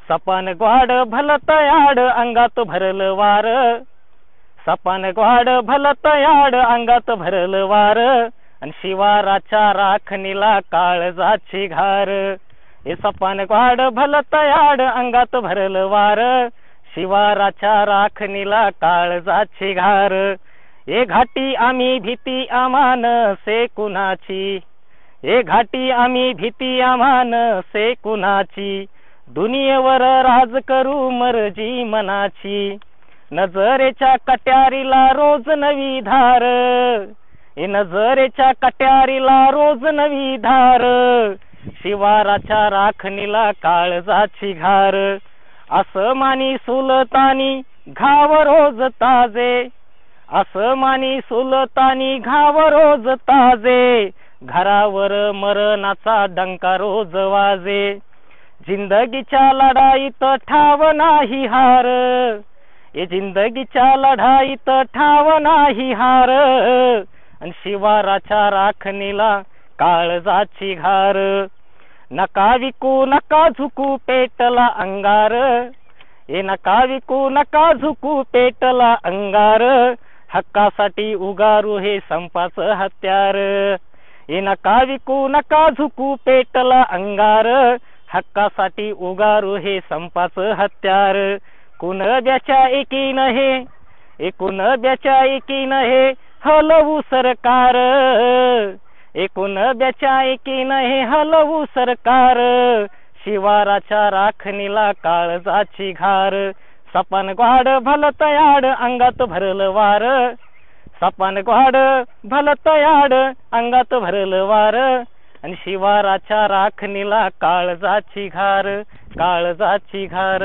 सपान gourd भलत याड अंगात भरल वार, सपान ग्वाड भलत याड अंगात भरल वार, आणि शिवाराच्या राखणीला काळजाची घार. हे सपान ग्वाड भलत याड अंगात भरल वार, शिवाराच्या राखणीला काळजाची घार. ए घाटी आम्ही भीती आमान से कुणाची, ए घाटी आम्ही भीती आमान से कुणाची, दुनियेवर राज करू मर्जी मनाची. नजरेच्या कट्यारीला रोज नवी धार, ए नजरेच्या कट्यारीला रोज नवी धार, शिवाराच्या राखणीला काळजाची घार. आसमानी सुलतानी घाव रोज ताजे, आसमानी सुलतानी घाव रोज ताजे, घरावर मरणाचा डंका रोज वाजे. जिंदगीच्या लढाईत ठाव नाही हार, ए जिंदगीच्या लढाईत ठाव नाही हार, आणि शिवाराच्या राखणीला काळजाची घार. नका विकू नका झुकू पेटला अंगार, ए नका विकू नका झुकू पेटला अंगार, हक्कासाठी उगारू हे संपाचं हत्यार. ए नका विकू नका झुकू पेटला अंगार, हक्कासाठी उगारू हे संपाचं हत्यार. कुणब्याच्या एकीन हे, ए कुणब्याच्या एकीन हे हलवू सरकार, ए कुणब्याच्या एकीन हे हलवू सरकार, शिवाराच्या राखणीला काळजाची घार. सपान ग्वाड भलत याड अंगात भरल वार, सपान ग्वाड भलत याड अंगात भरल वार, आणि शिवाराच्या राखणीला काळजाची घार, काळजाची घार.